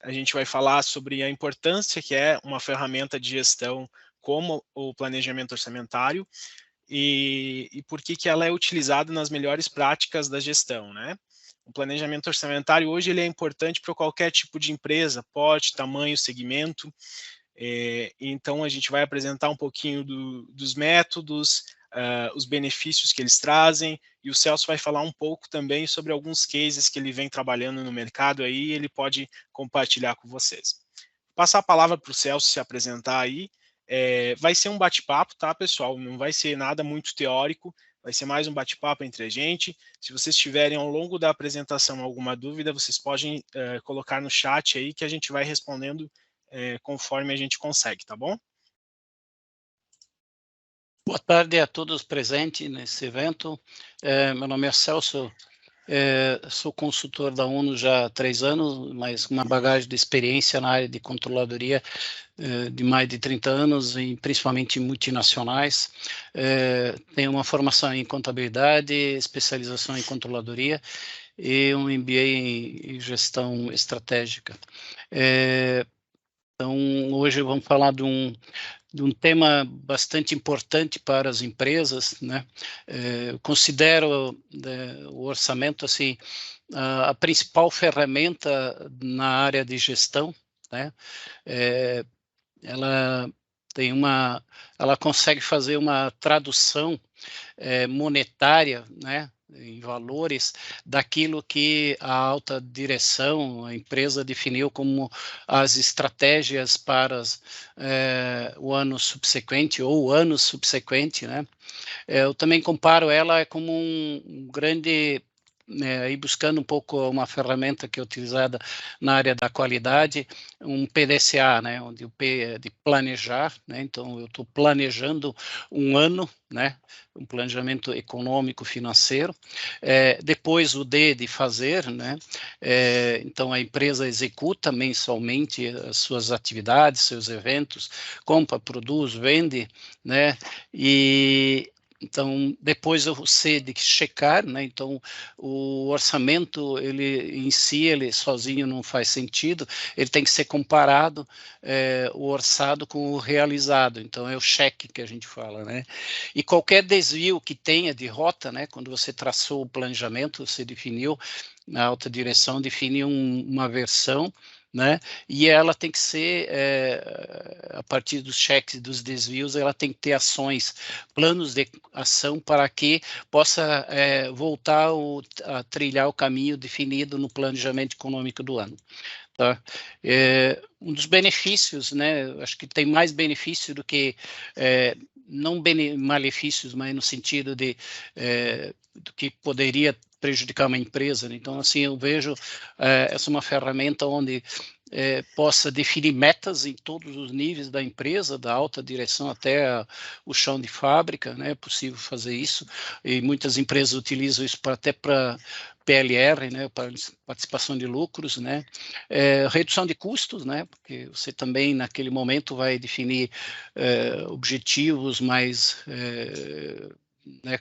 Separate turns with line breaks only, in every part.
a gente vai falar sobre a importância que é uma ferramenta de gestão como o planejamento orçamentário e por que que ela é utilizada nas melhores práticas da gestão, né. O planejamento orçamentário hoje ele é importante para qualquer tipo de empresa, porte, tamanho, segmento, então a gente vai apresentar um pouquinho dos métodos, os benefícios que eles trazem, e o Celso vai falar um pouco também sobre alguns cases que ele vem trabalhando no mercado aí, ele pode compartilhar com vocês. Passar a palavra para o Celso se apresentar aí, vai ser um bate-papo, tá, pessoal? Não vai ser nada muito teórico, vai ser mais um bate-papo entre a gente. Se vocês tiverem ao longo da apresentação alguma dúvida, vocês podem colocar no chat aí que a gente vai respondendo conforme a gente consegue, tá bom?
Boa tarde a todos presentes nesse evento. Meu nome é Celso, sou consultor da ONU já há 3 anos, mas com uma bagagem de experiência na área de controladoria de mais de 30 anos, principalmente em multinacionais. Tenho uma formação em contabilidade, especialização em controladoria e um MBA em gestão estratégica. Então, hoje vamos falar de um tema bastante importante para as empresas, né? Eu considero o orçamento assim a principal ferramenta na área de gestão, né? Ela tem ela consegue fazer uma tradução monetária, né, em valores, daquilo que a alta direção, a empresa definiu como as estratégias para o ano subsequente ou o ano subsequente, né? Eu também comparo ela como um grande aí buscando um pouco uma ferramenta que é utilizada na área da qualidade, um PDCA, né, onde o P é de planejar, né, então eu estou planejando um ano, né, um planejamento econômico financeiro, depois o D de fazer, né, então a empresa executa mensalmente as suas atividades, seus eventos, compra, produz, vende, né, e então, depois o C de checar, né? Então, o orçamento, ele em si, ele sozinho não faz sentido, ele tem que ser comparado, o orçado com o realizado, então é o cheque que a gente fala, né? E qualquer desvio que tenha de rota, né? Quando você traçou o planejamento, você definiu, a alta direção define uma versão, né? E ela tem que ser, a partir dos cheques, dos desvios, ela tem que ter ações, planos de ação para que possa voltar a trilhar o caminho definido no planejamento econômico do ano. Tá? Um dos benefícios, né, acho que tem mais benefício do que, não malefícios, mas no sentido de, do que poderia prejudicar uma empresa, né? Então, assim, eu vejo essa uma ferramenta onde possa definir metas em todos os níveis da empresa, da alta direção até o chão de fábrica, né? É possível fazer isso, e muitas empresas utilizam isso até para PLR, né? Para participação de lucros, né? Redução de custos, né? Porque você também naquele momento vai definir objetivos mais né,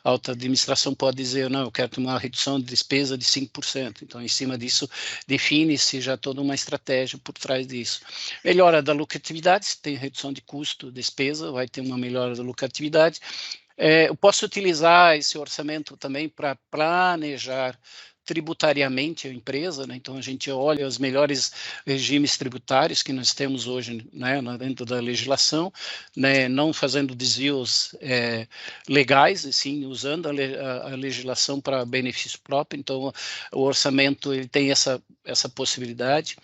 alta administração pode dizer, não, eu quero ter uma redução de despesa de 5%, então em cima disso define-se já toda uma estratégia por trás disso. Melhora da lucratividade, se tem redução de custo, despesa, vai ter uma melhora da lucratividade. Eu posso utilizar esse orçamento também para planejar tributariamente a empresa, né? Então a gente olha os melhores regimes tributários que nós temos hoje, né, dentro da legislação, né, não fazendo desvios legais, e sim usando a legislação para benefício próprio. Então o orçamento ele tem essa possibilidade.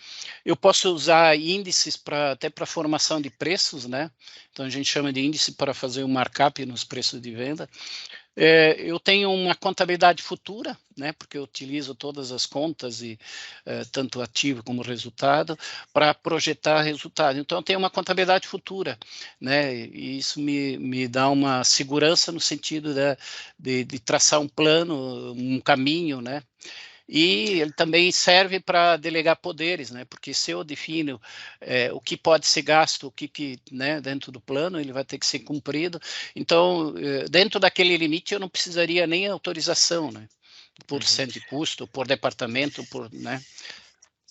Eu posso usar índices até para formação de preços, né? Então a gente chama de índice para fazer um markup nos preços de venda. Eu tenho uma contabilidade futura, né, porque eu utilizo todas as contas, e tanto ativo como resultado, para projetar resultado. Então, eu tenho uma contabilidade futura, né, e isso me dá uma segurança no sentido de traçar um plano, um caminho, né. E ele também serve para delegar poderes, né? Porque se eu defino o que pode ser gasto, o que né, dentro do plano, ele vai ter que ser cumprido. Então, dentro daquele limite, eu não precisaria nem autorização, né? Por cento de custo, por departamento, né?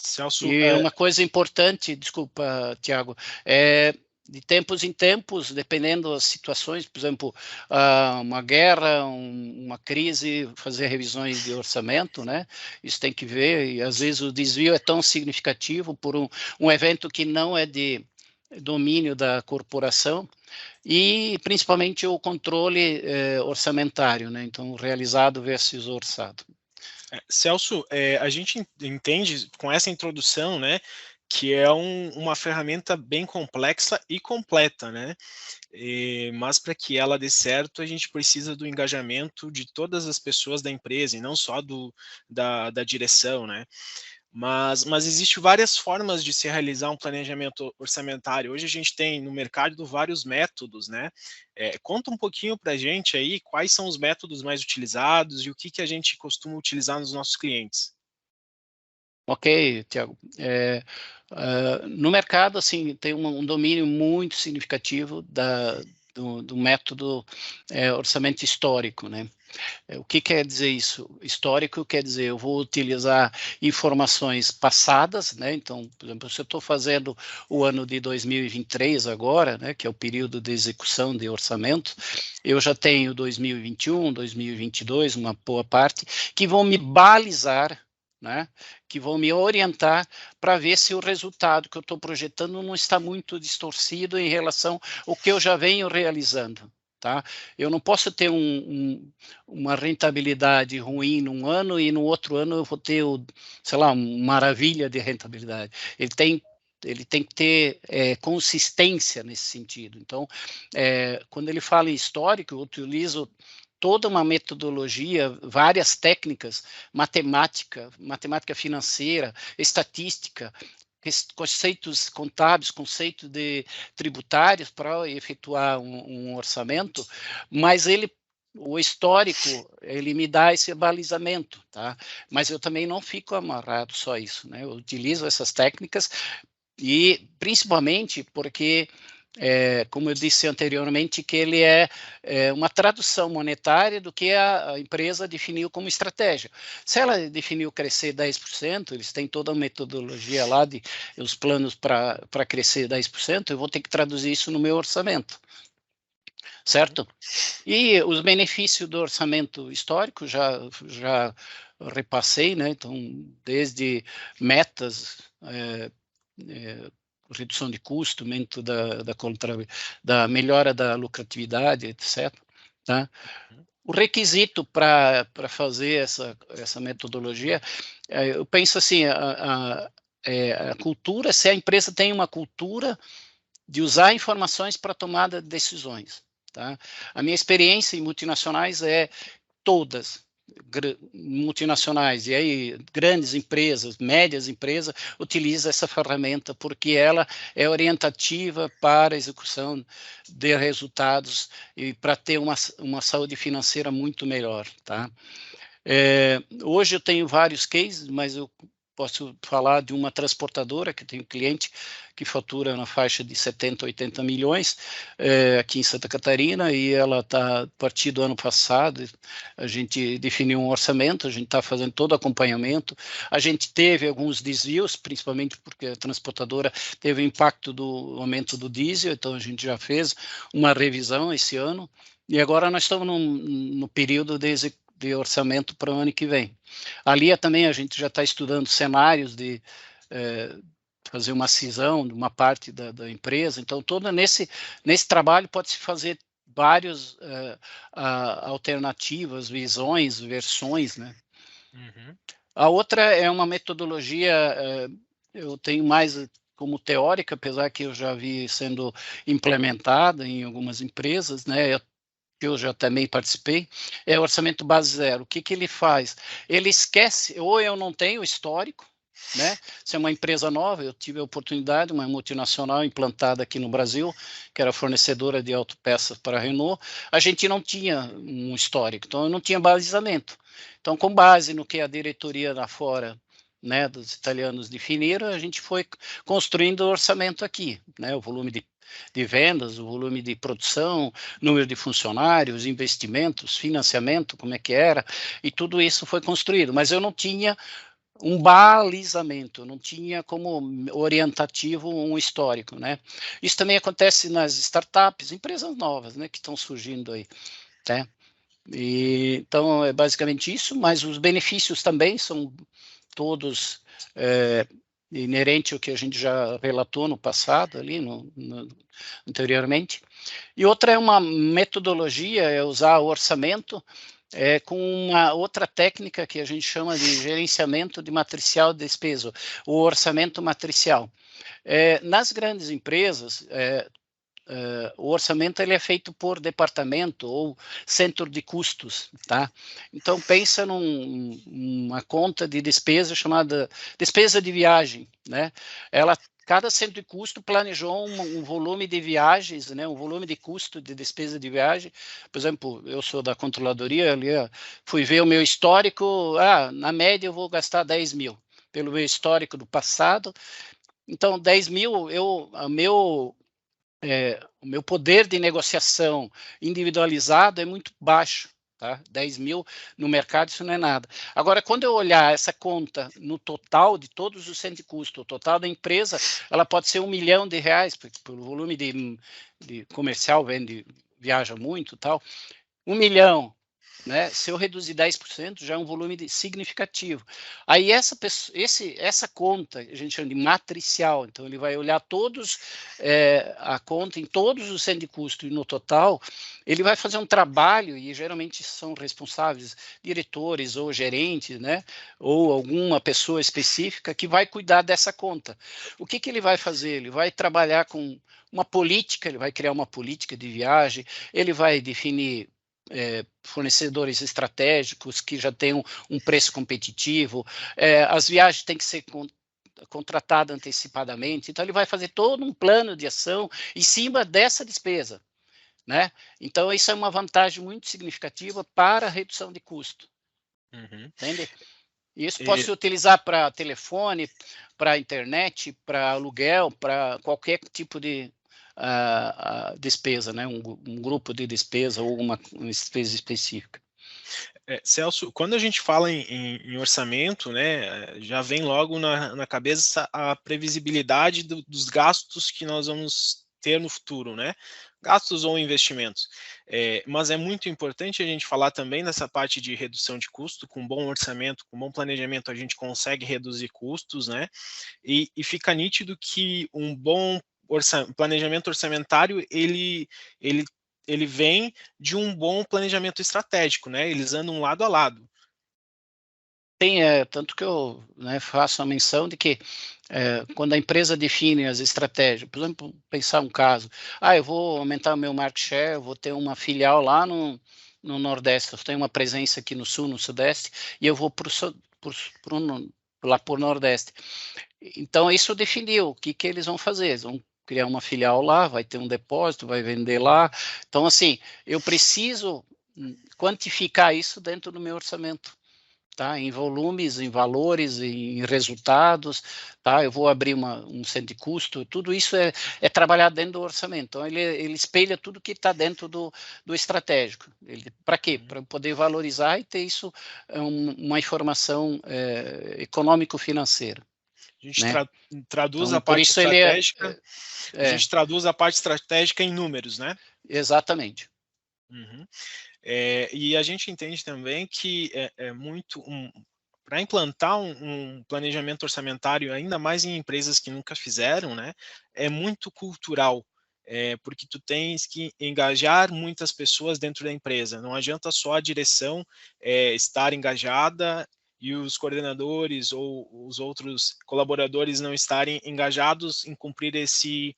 Celso,
E uma coisa importante, desculpa, Tiago, é de tempos em tempos, dependendo das situações, por exemplo, uma guerra, uma crise, fazer revisões de orçamento, né? Isso tem que ver, e às vezes o desvio é tão significativo por um evento que não é de domínio da corporação, e principalmente o controle orçamentário, né? Então, realizado versus orçado.
Celso, a gente entende com essa introdução, né, que é uma ferramenta bem complexa e completa, né? Mas para que ela dê certo, a gente precisa do engajamento de todas as pessoas da empresa e não só da direção, né? Mas existe várias formas de se realizar um planejamento orçamentário. Hoje a gente tem no mercado vários métodos, né? Conta um pouquinho para a gente aí quais são os métodos mais utilizados e o que a gente costuma utilizar nos nossos clientes.
Ok, Tiago. No mercado, assim, tem um domínio muito significativo do método orçamento histórico, né? O que quer dizer isso? Histórico quer dizer, eu vou utilizar informações passadas, né? Então, por exemplo, se eu estou fazendo o ano de 2023 agora, né, que é o período de execução de orçamento, eu já tenho 2021, 2022, uma boa parte, que vão me balizar, né, que vão me orientar para ver se o resultado que eu estou projetando não está muito distorcido em relação ao que eu já venho realizando. Tá? Eu não posso ter uma rentabilidade ruim num ano e no outro ano eu vou ter, sei lá, uma maravilha de rentabilidade. Ele tem que ter consistência nesse sentido. Então, quando ele fala em histórico, eu utilizo toda uma metodologia, várias técnicas, matemática financeira, estatística, conceitos contábeis, conceitos de tributários para efetuar um orçamento, mas o histórico, ele me dá esse balizamento, tá? Mas eu também não fico amarrado só a isso, né? Eu utilizo essas técnicas e principalmente porque como eu disse anteriormente, que ele é uma tradução monetária do que a empresa definiu como estratégia. Se ela definiu crescer 10%, eles têm toda a metodologia lá, os planos para crescer 10%, eu vou ter que traduzir isso no meu orçamento, certo? E os benefícios do orçamento histórico já repassei, né? Então, desde metas, redução de custo, aumento da melhora da lucratividade, etc. Tá? O requisito para fazer essa metodologia, eu penso assim, a cultura, se a empresa tem uma cultura de usar informações para tomada de decisões. Tá? A minha experiência em multinacionais é todas multinacionais e aí grandes empresas, médias empresas utilizam essa ferramenta porque ela é orientativa para a execução de resultados e para ter uma saúde financeira muito melhor, tá? Hoje eu tenho vários cases, mas eu posso falar de uma transportadora que tem um cliente que fatura na faixa de 70, 80 milhões aqui em Santa Catarina, e ela está, a partir do ano passado, a gente definiu um orçamento, a gente está fazendo todo o acompanhamento, a gente teve alguns desvios, principalmente porque a transportadora teve o impacto do aumento do diesel, então a gente já fez uma revisão esse ano, e agora nós estamos no período de orçamento para o ano que vem. Ali também a gente já está estudando cenários de fazer uma cisão de uma parte da empresa, então todo nesse trabalho pode-se fazer várias alternativas, visões, versões, né?
Uhum.
A outra é uma metodologia, eu tenho mais como teórica, apesar que eu já vi sendo implementada em algumas empresas, né? Que eu já também participei, é o orçamento base zero. O que ele faz? Ele esquece, ou eu não tenho histórico, né? Se é uma empresa nova, eu tive a oportunidade, uma multinacional implantada aqui no Brasil, que era fornecedora de autopeças para a Renault, a gente não tinha um histórico, então eu não tinha balizamento. Então, com base no que a diretoria lá fora, né, dos italianos definiram, a gente foi construindo o orçamento aqui, né, o volume de vendas, o volume de produção, número de funcionários, investimentos, financiamento, como é que era, e tudo isso foi construído, mas eu não tinha um balizamento, não tinha como orientativo um histórico, né? Isso também acontece nas startups, empresas novas, né, que estão surgindo aí, né? E, então, é basicamente isso, mas os benefícios também são todos inerente ao que a gente já relatou no passado, ali anteriormente. E outra é uma metodologia, é usar o orçamento com uma outra técnica que a gente chama de gerenciamento de matricial de despesa, o orçamento matricial. Nas grandes empresas, o orçamento ele é feito por departamento ou centro de custos, tá? Então pensa numa conta de despesa chamada despesa de viagem, né? Cada centro de custo planejou um volume de viagens, né? Um volume de custo de despesa de viagem. Por exemplo, eu sou da controladoria, ali, fui ver o meu histórico, na média eu vou gastar 10 mil, pelo meu histórico do passado. Então, 10 mil, o meu poder de negociação individualizado é muito baixo, tá? 10 mil no mercado, isso não é nada. Agora, quando eu olhar essa conta no total de todos os centros de custo, o total da empresa, ela pode ser R$1 milhão, porque pelo volume de comercial, viaja muito e tal. 1 milhão, né? Se eu reduzir 10%, já é um volume significativo. Aí essa conta, a gente chama de matricial, então ele vai olhar a conta em todos os centros de custo e no total, ele vai fazer um trabalho, e geralmente são responsáveis diretores ou gerentes, né? Ou alguma pessoa específica que vai cuidar dessa conta. O que ele vai fazer? Ele vai trabalhar com uma política, ele vai criar uma política de viagem, ele vai definir fornecedores estratégicos que já tenham um preço competitivo, as viagens têm que ser contratadas antecipadamente, então ele vai fazer todo um plano de ação em cima dessa despesa, né? Então isso é uma vantagem muito significativa para a redução de custo, entende? Isso pode se utilizar para telefone, para internet, para aluguel, para qualquer tipo de despesa, né? Um grupo de despesa ou uma despesa específica.
Celso, quando a gente fala em orçamento, né, já vem logo na cabeça a previsibilidade dos gastos que nós vamos ter no futuro, né? Gastos ou investimentos. Mas é muito importante a gente falar também nessa parte de redução de custo. Com bom orçamento, com bom planejamento, a gente consegue reduzir custos, né? E fica nítido que um bom planejamento orçamentário, ele vem de um bom planejamento estratégico, né? Eles andam lado a lado.
Tem, tanto que eu, né, faço a menção de que quando a empresa define as estratégias, por exemplo, pensar um caso, eu vou aumentar o meu market share, eu vou ter uma filial lá no Nordeste, eu tenho uma presença aqui no Sul, no Sudeste, e eu vou lá por Nordeste. Então, isso definiu o que eles vão fazer, eles vão criar uma filial lá, vai ter um depósito, vai vender lá. Então, assim, eu preciso quantificar isso dentro do meu orçamento, tá? Em volumes, em valores, em resultados, tá? Eu vou abrir um centro de custo, tudo isso é trabalhado dentro do orçamento. Então, ele espelha tudo que está dentro do estratégico. Para quê? Para poder valorizar e ter isso, uma informação econômico-financeira.
A gente
Né?
traduz
Então,
a
por
parte
isso ele
estratégica, a gente traduz a parte estratégica em números, né?
Exatamente.
E a gente entende também que para implantar um planejamento orçamentário, ainda mais em empresas que nunca fizeram, né, é muito cultural, porque tu tens que engajar muitas pessoas dentro da empresa. Não adianta só a direção estar engajada e os coordenadores ou os outros colaboradores não estarem engajados em cumprir esse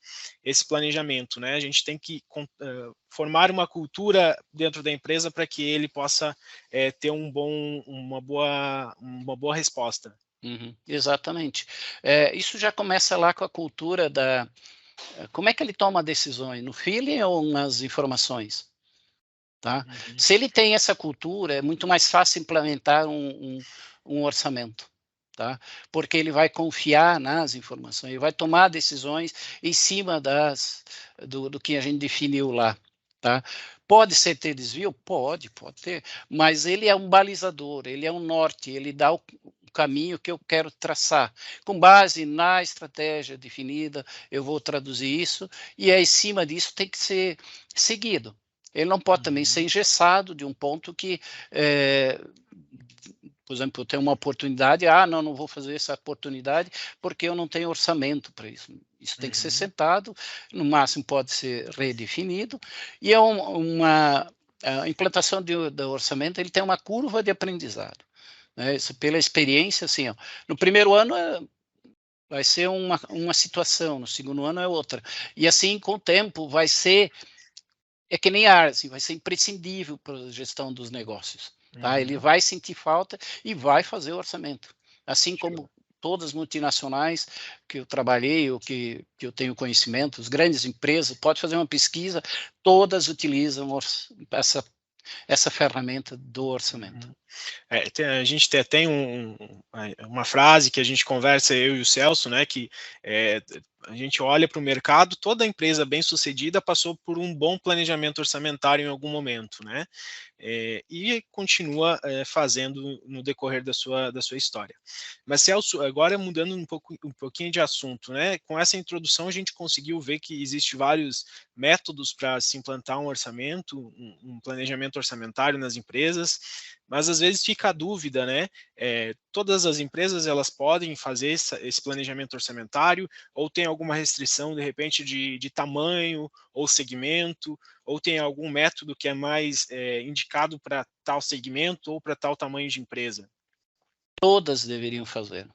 planejamento, né? A gente tem que formar uma cultura dentro da empresa para que ele possa ter uma boa resposta.
Exatamente. Isso já começa lá com a cultura como é que ele toma decisões, no feeling ou nas informações? Tá? Se ele tem essa cultura, é muito mais fácil implementar um orçamento, tá? Porque ele vai confiar nas informações, ele vai tomar decisões em cima do que a gente definiu lá, tá? Pode ser ter desvio? Pode ter, mas ele é um balizador, ele é um norte, ele dá caminho que eu quero traçar. Com base na estratégia definida, eu vou traduzir isso, e aí, em cima disso, tem que ser seguido. Ele não pode também ser engessado de um ponto que, por exemplo, eu tenho uma oportunidade, não vou fazer essa oportunidade porque eu não tenho orçamento para isso. Isso tem que ser sentado, no máximo pode ser redefinido, e a implantação do orçamento, ele tem uma curva de aprendizado. Né? Isso, pela experiência, assim, ó, no primeiro ano vai ser uma situação, no segundo ano é outra. E assim, com o tempo, vai ser, é que nem ar, assim, vai ser imprescindível para a gestão dos negócios. Tá? Ele vai sentir falta e vai fazer o orçamento. Assim como todas as multinacionais que eu trabalhei, ou que eu tenho conhecimento, as grandes empresas, pode fazer uma pesquisa, todas utilizam essa ferramenta do orçamento.
A gente tem uma frase que a gente conversa, eu e o Celso, né, que a gente olha para o mercado, toda empresa bem-sucedida passou por um bom planejamento orçamentário em algum momento, né, e continua fazendo no decorrer da sua história. Mas, Celso, agora mudando um pouquinho de assunto, né, com essa introdução a gente conseguiu ver que existe vários métodos para se implantar um orçamento, um planejamento orçamentário nas empresas, mas às vezes fica a dúvida, né? Todas as empresas elas podem fazer esse planejamento orçamentário, ou tem alguma restrição de repente de tamanho ou segmento, ou tem algum método que é mais indicado para tal segmento ou para tal tamanho de empresa?
Todas deveriam fazer,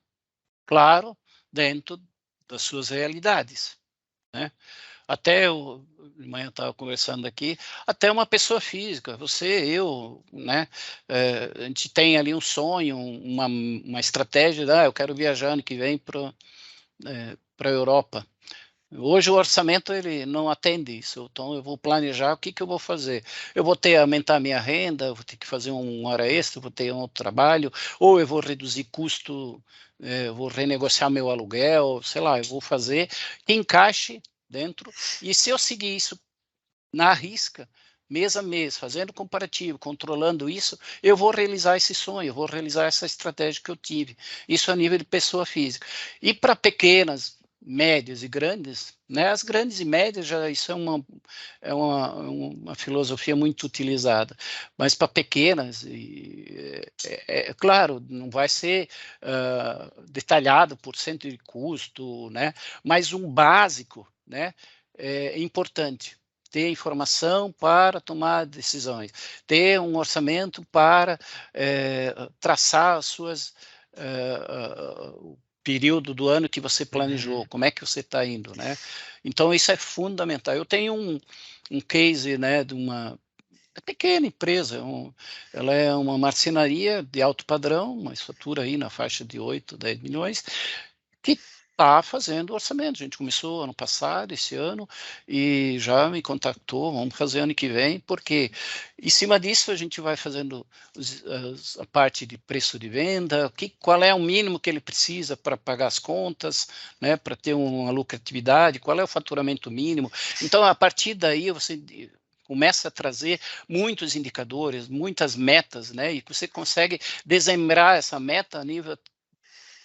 claro, dentro das suas realidades, né? Até de manhã eu estava conversando aqui, até uma pessoa física, você, eu, né? A gente tem ali um sonho, uma estratégia, eu quero viajar ano que vem para a Europa. Hoje o orçamento ele não atende isso, então eu vou planejar o que eu vou fazer. Eu vou ter que aumentar a minha renda, vou ter que fazer uma hora extra, vou ter um outro trabalho, ou eu vou reduzir custo, vou renegociar meu aluguel, sei lá, eu vou fazer que encaixe dentro, e se eu seguir isso na risca, mês a mês, fazendo comparativo, controlando isso, eu vou realizar esse sonho, eu vou realizar essa estratégia que eu tive. Isso a nível de pessoa física. E para pequenas, médias e grandes, né, as grandes e médias, já isso é uma filosofia muito utilizada, mas para pequenas, claro, não vai ser detalhado por cento de custo, né, mas um básico, né, é importante. Ter informação para tomar decisões, ter um orçamento para traçar as suas o período do ano que você planejou, como é que você está indo, né? Então isso é fundamental. Eu tenho um case, né, de uma pequena empresa, ela é uma marcenaria de alto padrão, mas fatura aí na faixa de 8, 10 milhões, que está fazendo orçamento. A gente começou ano passado, esse ano, e já me contactou, vamos fazer ano que vem, porque em cima disso a gente vai fazendo a parte de preço de venda, qual é o mínimo que ele precisa para pagar as contas, né, para ter uma lucratividade, qual é o faturamento mínimo. Então, a partir daí, você começa a trazer muitos indicadores, muitas metas, né, e você consegue desmembrar essa meta a nível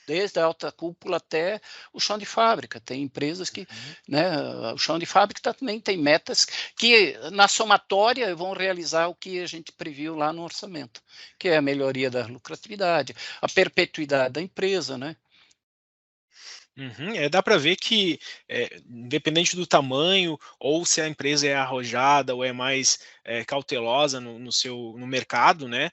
desde a alta cúpula até o chão de fábrica. Tem empresas que, né, o chão de fábrica também tem metas que, na somatória, vão realizar o que a gente previu lá no orçamento, que é a melhoria da lucratividade, a perpetuidade da empresa, né?
Dá para ver que, independente do tamanho, ou se a empresa é arrojada ou é mais cautelosa no mercado, né,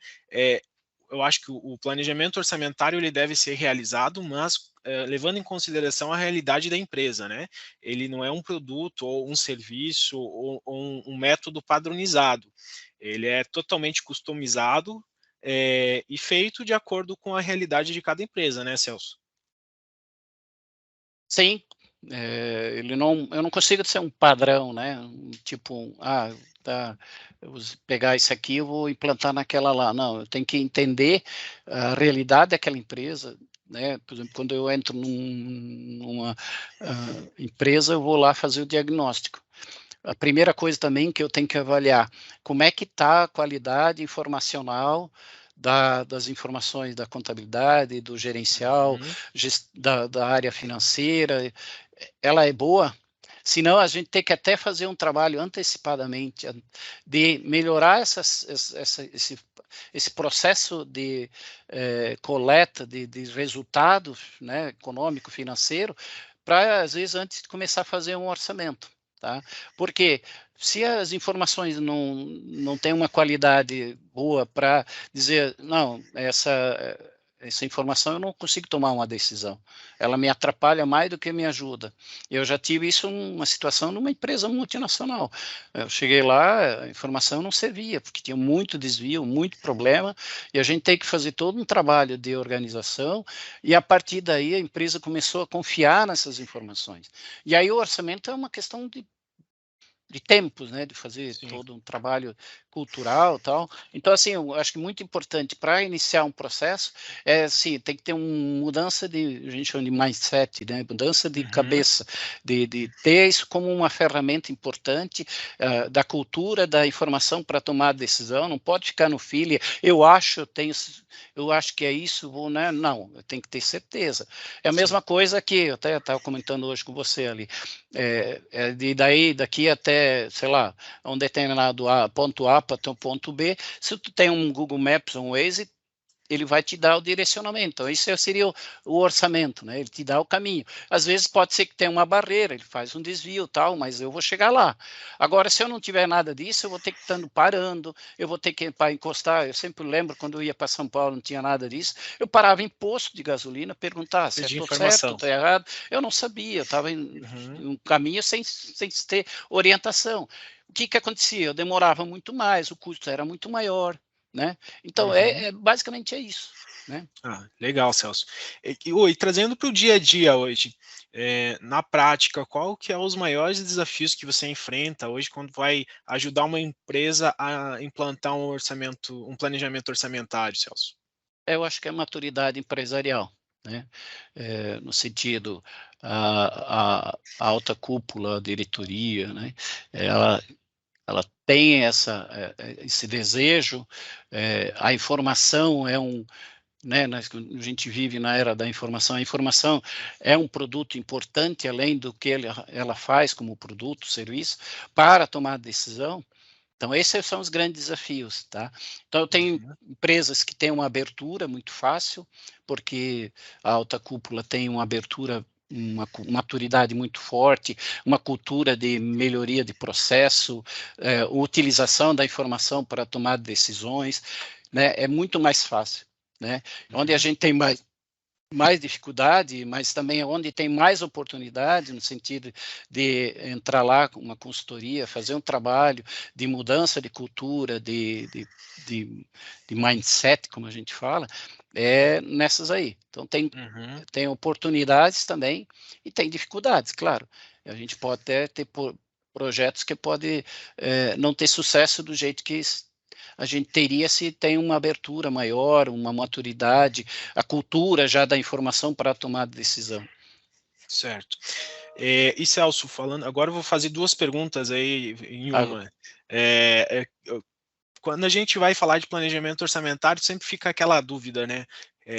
eu acho que o planejamento orçamentário ele deve ser realizado, mas levando em consideração a realidade da empresa, né? Ele não é um produto ou um serviço ou um método padronizado. Ele é totalmente customizado e feito de acordo com a realidade de cada empresa, né, Celso?
Sim, eu não consigo ser um padrão, né? Tipo, tá, eu vou pegar isso aqui, eu vou implantar naquela lá. Não, eu tenho que entender a realidade daquela empresa, né? Por exemplo, quando eu entro numa empresa, eu vou lá fazer o diagnóstico. A primeira coisa também que eu tenho que avaliar, como é que está a qualidade informacional das informações da contabilidade, do gerencial, da área financeira, ela é boa. Senão, a gente tem que até fazer um trabalho antecipadamente de melhorar esse processo de coleta de resultados, né, econômico, financeiro, para, às vezes, antes de começar a fazer um orçamento. Tá? Porque se as informações não têm uma qualidade boa para dizer, não, essa informação eu não consigo tomar uma decisão, ela me atrapalha mais do que me ajuda. Eu já tive isso uma situação numa empresa multinacional. Eu cheguei lá, a informação não servia, porque tinha muito desvio, muito problema, e a gente tem que fazer todo um trabalho de organização, e a partir daí a empresa começou a confiar nessas informações. E aí o orçamento é uma questão de tempos, né, de fazer todo um trabalho cultural, tal. Então, assim, eu acho que muito importante para iniciar um processo assim, tem que ter uma mudança a gente chama de mindset, né, mudança de cabeça, de ter isso como uma ferramenta importante da cultura, da informação para tomar decisão. Não pode ficar no feeling, eu acho que é isso, né? Não, tem que ter certeza. É a mesma coisa que eu até estava comentando hoje com você ali, daqui até, sei lá, um determinado ponto A para o ponto B, se tu tem um Google Maps, um Waze, ele vai te dar o direcionamento. Então, isso seria o orçamento, né? Ele te dá o caminho. Às vezes pode ser que tenha uma barreira, ele faz um desvio, tal, mas eu vou chegar lá. Agora, se eu não tiver nada disso, eu vou ter que estar parando, eu vou ter que para encostar. Eu sempre lembro quando eu ia para São Paulo, não tinha nada disso. Eu parava em posto de gasolina, perguntar se estou certo, estou errado. Eu não sabia, eu estava em um caminho sem ter orientação. O que acontecia? Eu demorava muito mais, o custo era muito maior. Né? Então, basicamente é isso. Né?
Legal, Celso. E trazendo para o dia a dia hoje, na prática, qual que é os maiores desafios que você enfrenta hoje quando vai ajudar uma empresa a implantar um planejamento orçamentário, Celso?
Eu acho que é maturidade empresarial, né? No sentido, a alta cúpula, a diretoria, né? Ela tem esse desejo, a informação né, a gente vive na era da informação, a informação é um produto importante, além do que ela faz como produto, serviço, para tomar decisão. Então, esses são os grandes desafios, tá? Então, eu tenho empresas que têm uma abertura muito fácil, porque a alta cúpula tem uma abertura, uma maturidade muito forte, uma cultura de melhoria de processo, utilização da informação para tomar decisões, né? É muito mais fácil, né? Onde a gente tem mais dificuldade, mas também onde tem mais oportunidade, no sentido de entrar lá com uma consultoria, fazer um trabalho de mudança de cultura, de mindset, como a gente fala, nessas aí. Então, tem oportunidades também e tem dificuldades, claro. A gente pode até ter projetos que podem não ter sucesso do jeito que a gente teria se tem uma abertura maior, uma maturidade, a cultura já da informação para tomar decisão.
Certo. E Celso, agora eu vou fazer duas perguntas aí em uma. Quando a gente vai falar de planejamento orçamentário, sempre fica aquela dúvida, né?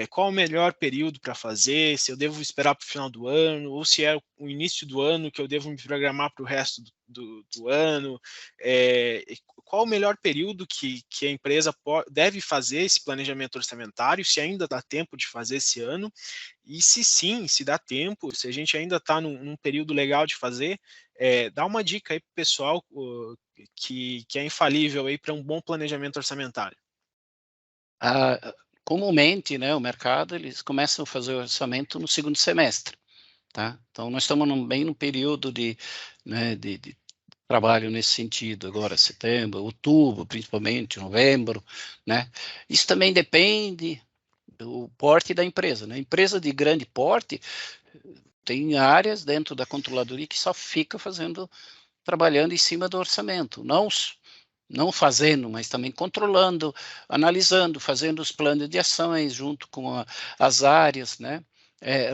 Qual o melhor período para fazer, se eu devo esperar para o final do ano, ou se é o início do ano que eu devo me programar para o resto do ano. Qual o melhor período que a empresa deve fazer esse planejamento orçamentário, se ainda dá tempo de fazer esse ano, e se sim, se dá tempo, se a gente ainda está num período legal de fazer, dá uma dica aí para o pessoal que é infalível aí para um bom planejamento orçamentário.
Comumente, né, o mercado, eles começam a fazer o orçamento no segundo semestre, tá? Então, nós estamos bem no período de trabalho nesse sentido, agora setembro, outubro, principalmente, novembro, né? Isso também depende do porte da empresa, né? Empresa de grande porte tem áreas dentro da controladoria que só fica trabalhando em cima do orçamento, não fazendo, mas também controlando, analisando, fazendo os planos de ações junto com as áreas, né?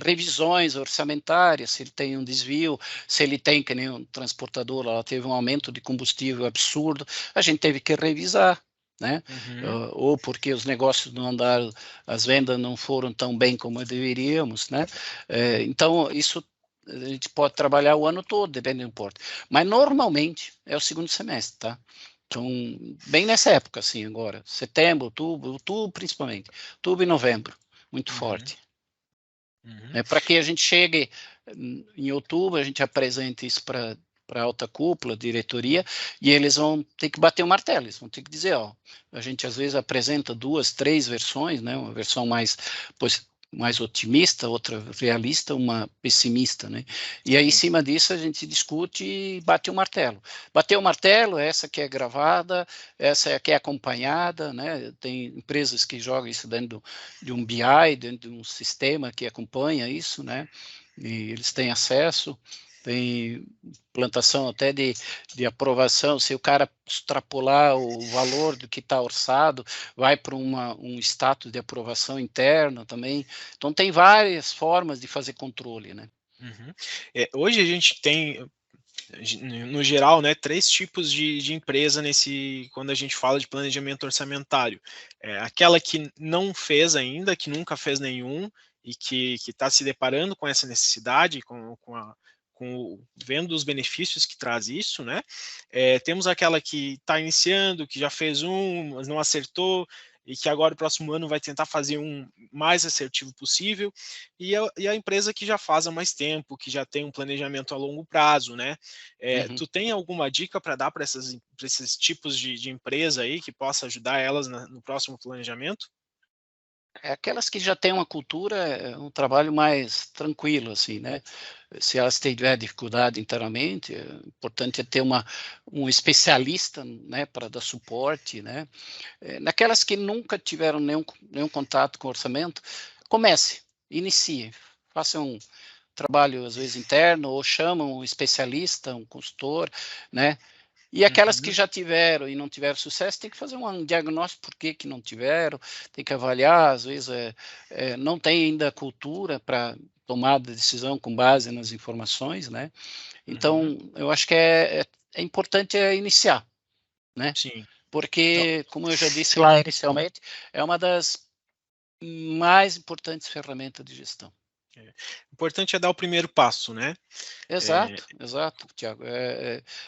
Revisões orçamentárias, se ele tem um desvio, se ele tem, que nem um transportador, ela teve um aumento de combustível absurdo, a gente teve que revisar, né?
Uhum.
Ou porque os negócios não andaram, as vendas não foram tão bem como deveríamos, né? Então, isso a gente pode trabalhar o ano todo, dependendo do porto. Mas, normalmente, é o segundo semestre, tá? Então, bem nessa época, assim, agora. Setembro, outubro principalmente. Outubro e novembro, muito
Uhum.
forte.
Uhum.
Para que a gente chegue em outubro, a gente apresente isso para a alta cúpula, diretoria, e eles vão ter que bater o martelo, eles vão ter que dizer, ó, a gente às vezes apresenta 2, 3 versões, né, uma versão mais otimista, outra realista, uma pessimista, né? E aí, em
Sim.
cima disso, a gente discute e bate o martelo. Bater o martelo, essa que é gravada, essa é que é acompanhada, né? Tem empresas que jogam isso dentro de um BI, dentro de um sistema que acompanha isso, né? E eles têm acesso, tem plantação até de aprovação, se o cara extrapolar o valor do que está orçado, vai para um status de aprovação interno também. Então, tem várias formas de fazer controle, né?
Uhum. Hoje a gente tem, no geral, né, 3 tipos de empresa quando a gente fala de planejamento orçamentário. Aquela que não fez ainda, que nunca fez nenhum e que está se deparando com essa necessidade, vendo os benefícios que traz isso, né? Temos aquela que está iniciando, que já fez um, mas não acertou, e que agora o próximo ano vai tentar fazer um mais assertivo possível, e a empresa que já faz há mais tempo, que já tem um planejamento a longo prazo, né?
Uhum.
Tu tem alguma dica para dar para esses tipos de empresa aí que possa ajudar elas no próximo planejamento?
Aquelas que já têm uma cultura, é um trabalho mais tranquilo, assim, né? Se elas tiverem dificuldade internamente, importante é ter um especialista, né, para dar suporte, né? Naquelas que nunca tiveram nenhum contato com orçamento, comece, inicie, faça um trabalho, às vezes, interno, ou chama um especialista, um consultor, né? E aquelas que
Uhum.
já tiveram e não tiveram sucesso, tem que fazer um diagnóstico por que não tiveram, tem que avaliar, às vezes não tem ainda cultura para tomar decisão com base nas informações, né?
Uhum.
Então, eu acho que é importante iniciar, né?
Sim. Então,
Porque, como eu já disse lá inicialmente, é uma das mais importantes ferramentas de gestão.
o importante é dar o primeiro passo, né? É,
Exato, Tiago.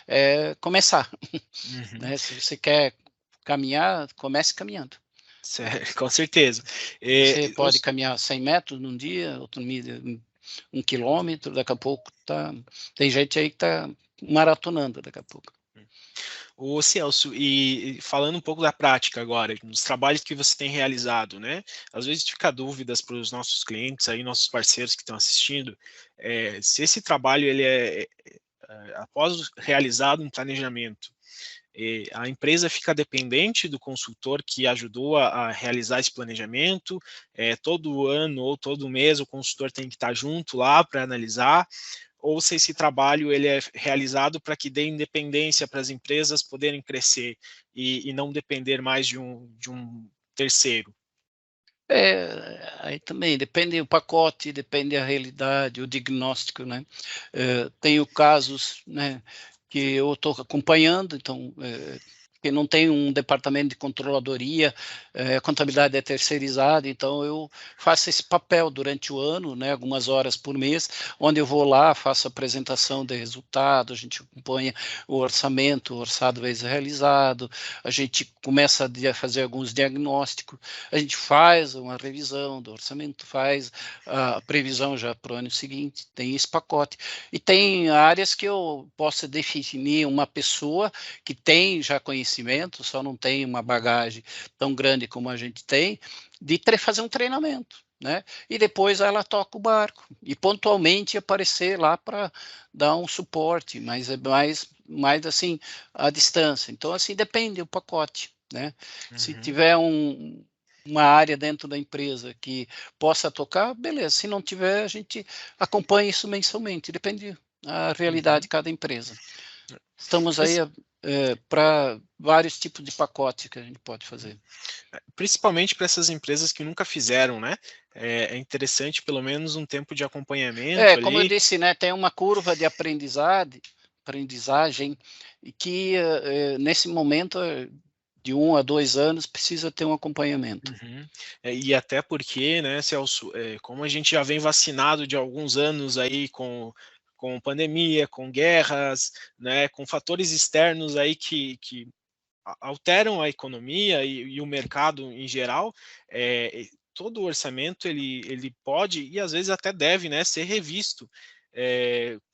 É começar,
uhum.
né? Se você quer caminhar, comece caminhando.
Com certeza.
Você pode
Os,
caminhar 100 metros num dia, outro dia 1 quilômetro, daqui a pouco tem gente aí que está maratonando daqui a pouco.
O Celso, e falando um pouco da prática agora, nos trabalhos que você tem realizado, né? Às vezes fica dúvidas para os nossos clientes, aí, nossos parceiros que estão assistindo, se esse trabalho ele após realizado um planejamento, a empresa fica dependente do consultor que ajudou a realizar esse planejamento, todo ano ou todo mês o consultor tem que estar junto lá para analisar, ou se esse trabalho ele é realizado para que dê independência para as empresas poderem crescer e não depender mais de um terceiro.
Aí também depende do pacote, depende da realidade, o diagnóstico, né? Tenho casos, né, que eu estou acompanhando, então, que não tem um departamento de controladoria, a contabilidade é terceirizada, então eu faço esse papel durante o ano, né, algumas horas por mês, onde eu vou lá, faço apresentação de resultado, a gente acompanha o orçamento, o orçado vezes realizado, a gente começa a fazer alguns diagnósticos, a gente faz uma revisão do orçamento, faz a previsão já para o ano seguinte, tem esse pacote. E tem áreas que eu posso definir uma pessoa que tem já conhecimento, só não tem uma bagagem tão grande como a gente tem, de fazer um treinamento. Né? E depois ela toca o barco e pontualmente aparecer lá para dar um suporte, mas é mais assim à distância. Então assim depende do pacote, né? Se
Uhum,
tiver uma área dentro da empresa que possa tocar, beleza. Se não tiver, a gente acompanha isso mensalmente, depende da realidade
uhum.
de cada empresa. Estamos aí
Mas,
para vários tipos de pacote que a gente pode fazer.
principalmente para essas empresas que nunca fizeram, né? É interessante pelo menos um tempo de acompanhamento
Como eu
ali.
disse, né, tem uma curva de aprendizagem e que nesse momento de 1 a 2 anos, precisa ter um acompanhamento.
Uhum. E até porque, né, Celso, como a gente já vem vacinado de alguns anos aí com pandemia, com guerras, né, com fatores externos aí que alteram a economia e o mercado em geral, todo o orçamento ele pode e às vezes até deve, né, ser revisto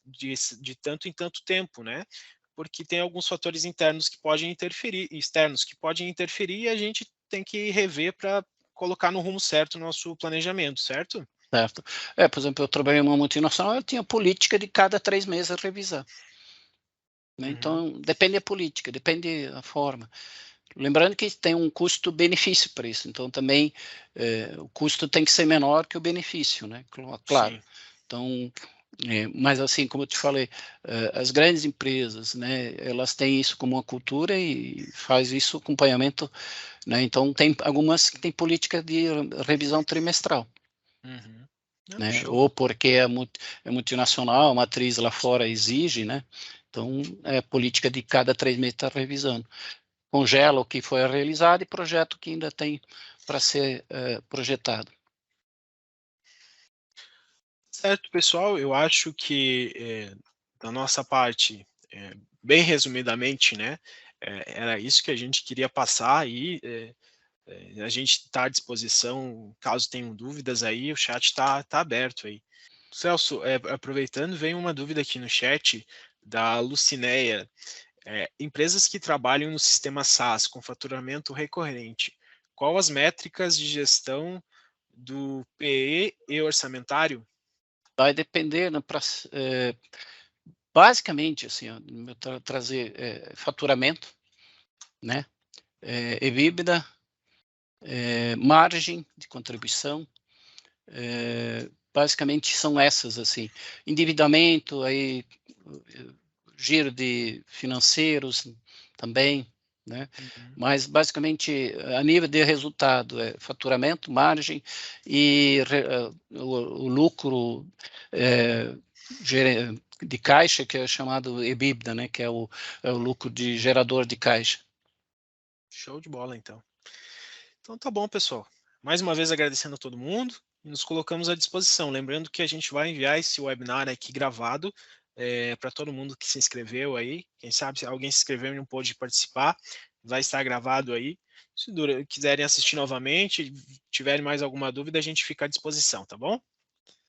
de tanto em tanto tempo, né? Porque tem alguns fatores internos que podem interferir, externos que podem interferir e a gente tem que rever para colocar no rumo certo o nosso planejamento, certo?
Certo. Por exemplo, eu trabalhei em uma multinacional, eu tinha política de cada 3 meses revisar. Né?
Uhum.
Então, depende da política, depende da forma. Lembrando que tem um custo-benefício para isso, então também o custo tem que ser menor que o benefício, né? Claro.
Sim.
Então, mas assim, como eu te falei, as grandes empresas, né, elas têm isso como uma cultura e faz isso acompanhamento, né? Então tem algumas que têm política de revisão trimestral.
Uhum. Não,
Né?
show.
Ou porque é multinacional, a matriz lá fora exige, né? Então, é política de cada 3 meses estar revisando. Congela o que foi realizado e projeto que ainda tem para ser projetado.
Certo, pessoal, eu acho que da nossa parte, bem resumidamente, né, era isso que a gente queria passar aí. A gente está à disposição, caso tenham dúvidas aí, o chat está aberto aí. Celso, aproveitando, vem uma dúvida aqui no chat da Lucinéia. Empresas que trabalham no sistema SaaS com faturamento recorrente, qual as métricas de gestão do PE e orçamentário?
Vai depender, né, basicamente, assim, ó, trazer faturamento, né? EBITDA, margem de contribuição, basicamente são essas, assim, endividamento, aí, giro de financeiros também, né?
Uhum.
Mas basicamente a nível de resultado é faturamento, margem e o lucro de caixa, que é chamado EBITDA, né? Que é o lucro de gerador de caixa.
Show de bola, então. Então tá bom, pessoal. Mais uma vez agradecendo a todo mundo e nos colocamos à disposição. Lembrando que a gente vai enviar esse webinar aqui gravado para todo mundo que se inscreveu aí. Quem sabe se alguém se inscreveu e não pôde participar, vai estar gravado aí. Se quiserem assistir novamente, tiverem mais alguma dúvida, a gente fica à disposição, tá bom?